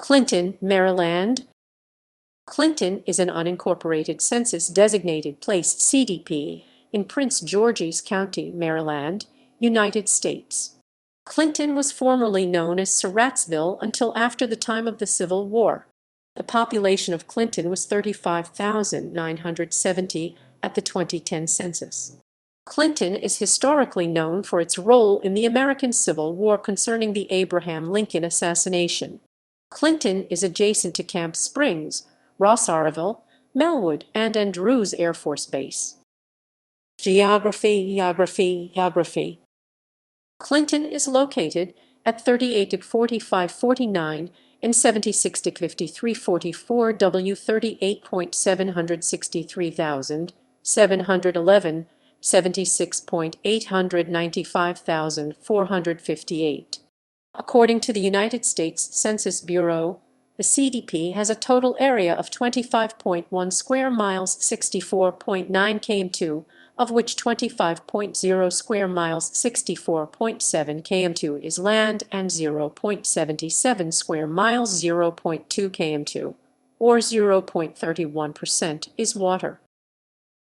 Clinton, Maryland. Clinton is an unincorporated census-designated place (CDP) in Prince George's County, Maryland, United States. Clinton was formerly known as Surrattsville until after the time of the Civil War. The population of Clinton was 35,970 at the 2010 census. Clinton is historically known for its role in the American Civil War concerning the Abraham Lincoln assassination. Clinton is adjacent to Camp Springs, Rosaryville, Melwood, and Andrews Air Force Base. Geography. Clinton is located at 38-4549 and 76-5344 W 38.763,711, 76.895,458. According to the United States Census Bureau, the CDP has a total area of 25.1 square miles, 64.9 km2, of which 25.0 square miles, 64.7 km2 is land and 0.77 square miles, 0.2 km2, or 0.31% is water.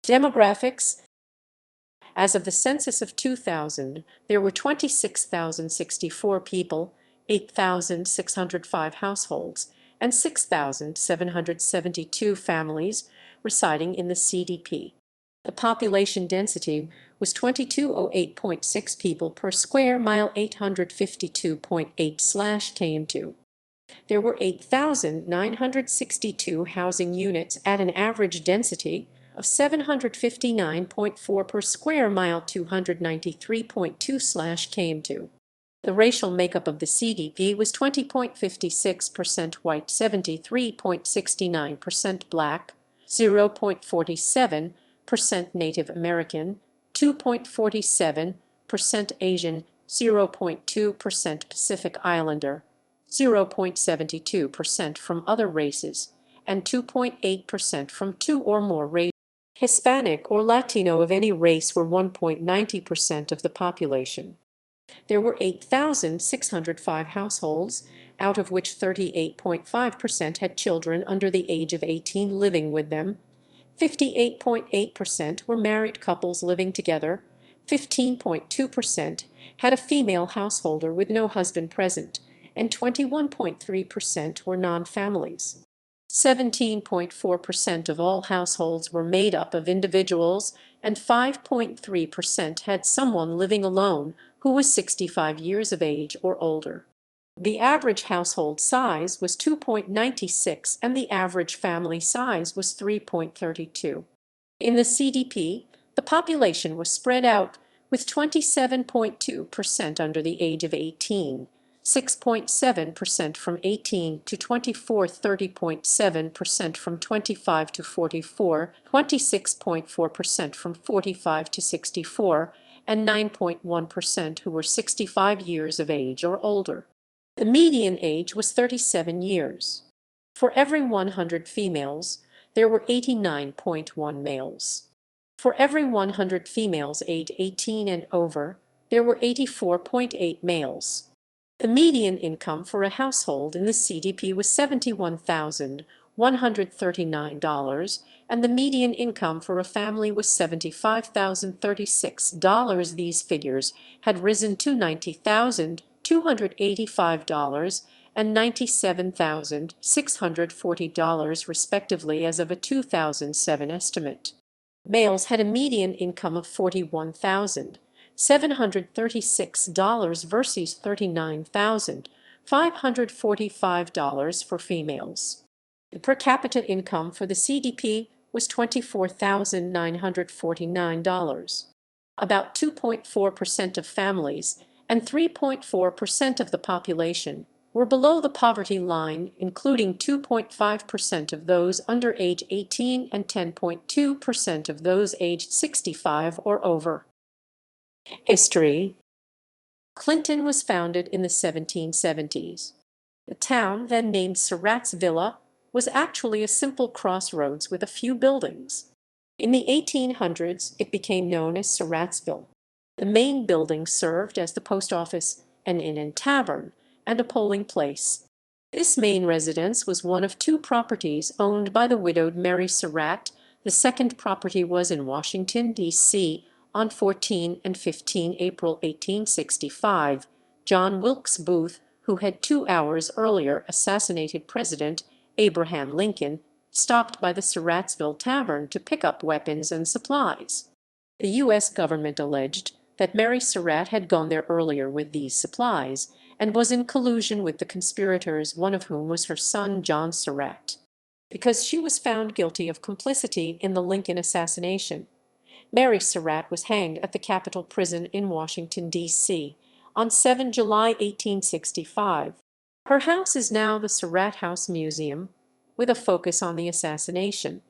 Demographics. As of the census of 2000, there were 26,064 people, 8,605 households, and 6,772 families residing in the CDP. The population density was 2208.6 people per square mile, 852.8/km2. There were 8,962 housing units at an average density of 759.4 per square mile, 293.2/km2. The racial makeup of the CDP was 20.56% white, 73.69% black, 0.47% Native American, 2.47% Asian, 0.2% Pacific Islander, 0.72% from other races, and 2.8% from two or more races. Hispanic or Latino of any race were 1.90% of the population. There were 8,605 households, out of which 38.5% had children under the age of 18 living with them, 58.8% were married couples living together, 15.2% had a female householder with no husband present, and 21.3% were non-families. 17.4% of all households were made up of individuals, and 5.3% had someone living alone who was 65 years of age or older. The average household size was 2.96 and the average family size was 3.32. In the CDP, the population was spread out, with 27.2% under the age of 18, 6.7% from 18 to 24, 30.7% from 25 to 44, 26.4% from 45 to 64, and 9.1% who were 65 years of age or older. The median age was 37 years. For every 100 females, there were 89.1 males. For every 100 females age 18 and over, there were 84.8 males. The median income for a household in the CDP was $71,139, and the median income for a family was $75,036. These figures had risen to $90,285 and $97,640 respectively as of a 2007 estimate. Males had a median income of $41,736 versus $39,545 for females. The per capita income for the CDP was $24,949. About 2.4% of families and 3.4% of the population were below the poverty line, including 2.5% of those under age 18 and 10.2% of those aged 65 or over. History. Clinton was founded in the 1770s. The town, then named Surrattsville, was actually a simple crossroads with a few buildings. In the 1800s, it became known as Surrattsville. The main building served as the post office, an inn and tavern, and a polling place. This main residence was one of two properties owned by the widowed Mary Surratt. The second property was in Washington, D.C. on 14 and 15 April 1865. John Wilkes Booth, who had 2 hours earlier assassinated President Abraham Lincoln, stopped by the Surrattsville Tavern to pick up weapons and supplies. The U.S. government alleged that Mary Surratt had gone there earlier with these supplies, and was in collusion with the conspirators, one of whom was her son John Surratt. Because she was found guilty of complicity in the Lincoln assassination, Mary Surratt was hanged at the Capitol Prison in Washington, D.C. on 7 July 1865. Her house is now the Surratt House Museum, with a focus on the assassination.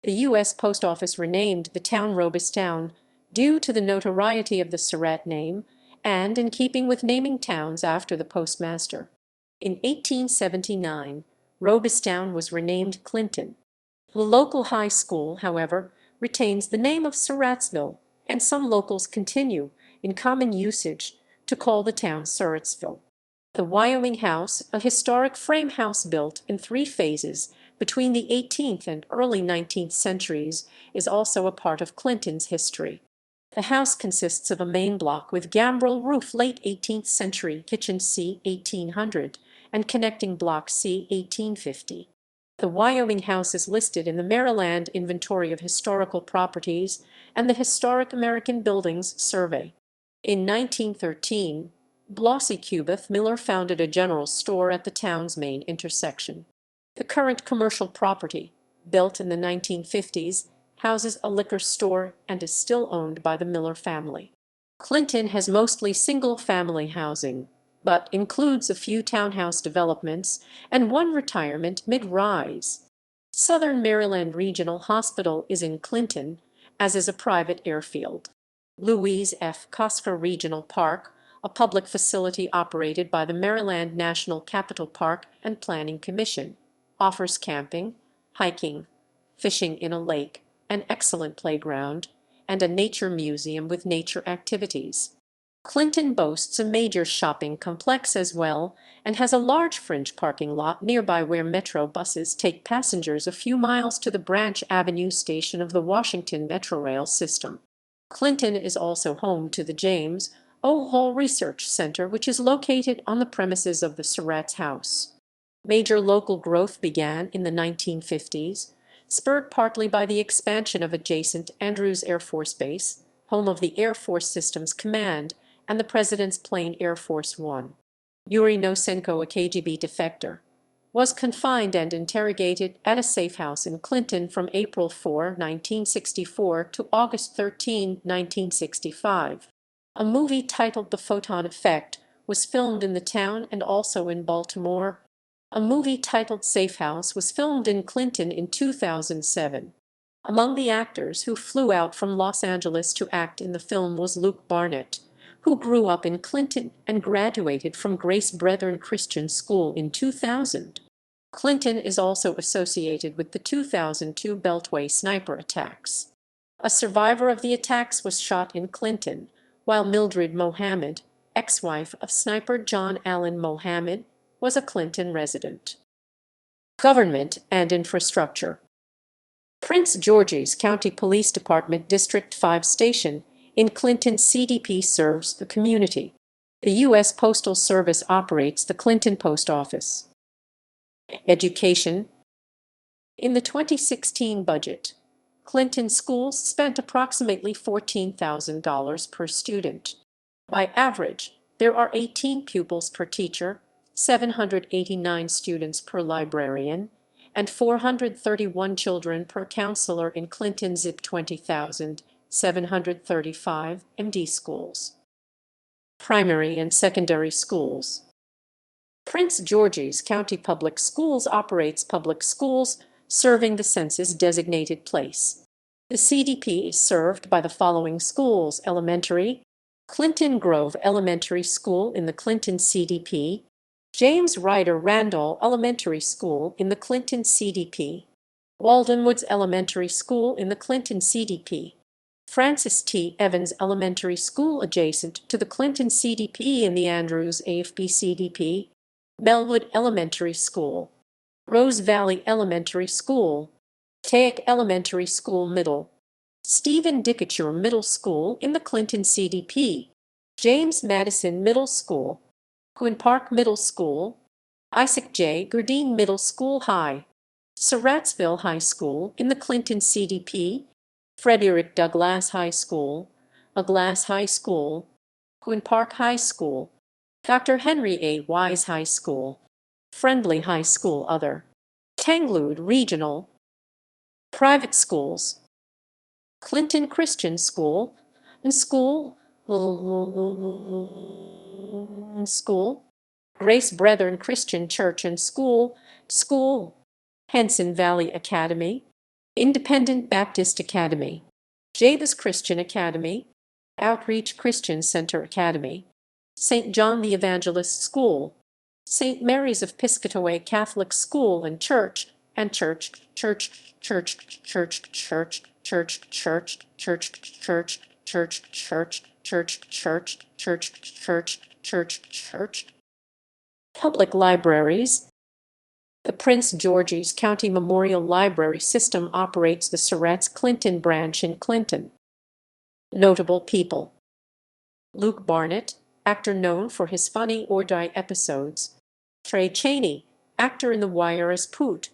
The U.S. Post Office renamed the town Robistown due to the notoriety of the Surratt name, and in keeping with naming towns after the postmaster. In 1879, Robistown was renamed Clinton. The local high school, however, retains the name of Surrattsville, and some locals continue, in common usage, to call the town Surrattsville. The Wyoming House, a historic frame house built in 3 phases between the 18th and early 19th centuries, is also a part of Clinton's history. The house consists of a main block with gambrel roof late 18th century, kitchen c. 1800, and connecting block c. 1850. The Wyoming House is listed in the Maryland Inventory of Historical Properties and the Historic American Buildings Survey. In 1913, Blossy Cubeth Miller founded a general store at the town's main intersection. The current commercial property, built in the 1950s, houses a liquor store and is still owned by the Miller family. Clinton has mostly single-family housing, but includes a few townhouse developments and one retirement mid-rise. Southern Maryland Regional Hospital is in Clinton, as is a private airfield. Louise F. Kosker Regional Park, a public facility operated by the Maryland National Capital Park and Planning Commission, offers camping, hiking, fishing in a lake, an excellent playground, and a nature museum with nature activities. Clinton boasts a major shopping complex as well, and has a large fringe parking lot nearby where Metro buses take passengers a few miles to the Branch Avenue station of the Washington Metrorail system. Clinton is also home to the James O. Hall Research Center, which is located on the premises of the Surratt House. Major local growth began in the 1950s, spurred partly by the expansion of adjacent Andrews Air Force Base, home of the Air Force Systems Command, and the President's plane Air Force One. Yuri Nosenko, a KGB defector, was confined and interrogated at a safe house in Clinton from April 4, 1964 to August 13, 1965. A movie titled The Photon Effect was filmed in the town and also in Baltimore. A movie titled Safe House was filmed in Clinton in 2007. Among the actors who flew out from Los Angeles to act in the film was Luke Barnett, who grew up in Clinton and graduated from Grace Brethren Christian School in 2000. Clinton is also associated with the 2002 Beltway sniper attacks. A survivor of the attacks was shot in Clinton, while Mildred Mohammed, ex-wife of sniper John Allen Mohammed, was a Clinton resident. Government and infrastructure. Prince George's County Police Department District 5 station in Clinton CDP serves the community. The U.S. Postal Service operates the Clinton Post Office. Education. In the 2016 budget, Clinton schools spent approximately $14,000 per student. By average, there are 18 pupils per teacher, 789 students per librarian, and 431 children per counselor in Clinton ZIP 20,735 MD schools. Primary and secondary schools. Prince George's County Public Schools operates public schools serving the census-designated place. The CDP is served by the following schools: elementary, Clinton Grove Elementary School in the Clinton CDP, James Ryder Randall Elementary School in the Clinton CDP, Walden Woods Elementary School in the Clinton CDP, Francis T. Evans Elementary School adjacent to the Clinton CDP in the Andrews AFB CDP, Melwood Elementary School, Rose Valley Elementary School, Taick Elementary School Middle, Stephen Decatur Middle School in the Clinton CDP, James Madison Middle School, Quinn Park Middle School, Isaac J. Gurdine Middle School High, Surrattsville High School in the Clinton CDP, Frederick Douglass High School, Douglass High School, Quinn Park High School, Dr. Henry A. Wise High School, Friendly High School Other, Tanglewood Regional, Private Schools, Clinton Christian School, and School, Grace Brethren Christian Church and School, Henson Valley Academy, Independent Baptist Academy, Jabez Christian Academy, Outreach Christian Center Academy, St. John the Evangelist School, St. Mary's of Piscataway Catholic School and Church, and Church, Public libraries. The Prince George's County Memorial Library System operates the Surratts-Clinton branch in Clinton. Notable people: Luke Barnett, actor known for his Funny or Die episodes. Trey Chaney, actor in The Wire as Poot.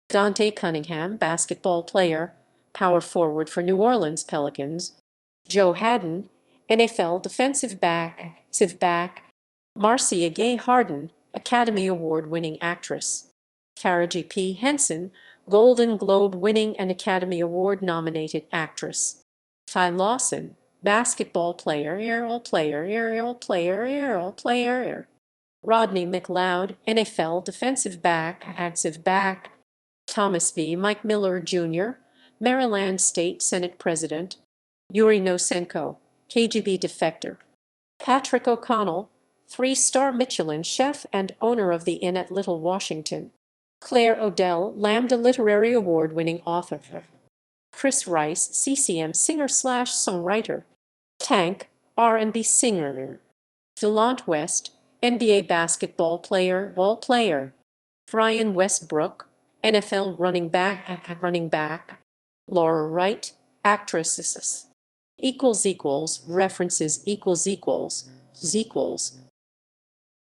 Dante Cunningham, basketball player, power forward for New Orleans Pelicans. Joe Haddon, NFL defensive back. Marcia Gay Harden, Academy Award-winning actress. Taraji P. Henson, Golden Globe-winning and Academy Award-nominated actress. Ty Lawson, basketball player. Rodney McLeod, NFL defensive back. Thomas V. Mike Miller Jr., Maryland State Senate President. Yuri Nosenko, KGB defector. Patrick O'Connell, three-star Michelin chef and owner of the Inn at Little Washington. Claire Odell, Lambda Literary Award-winning author. Chris Rice, CCM singer/songwriter. Tank, R&B singer. Delont West, NBA basketball player, ball player. Brian Westbrook, NFL running back. Laura Wright, actress. References.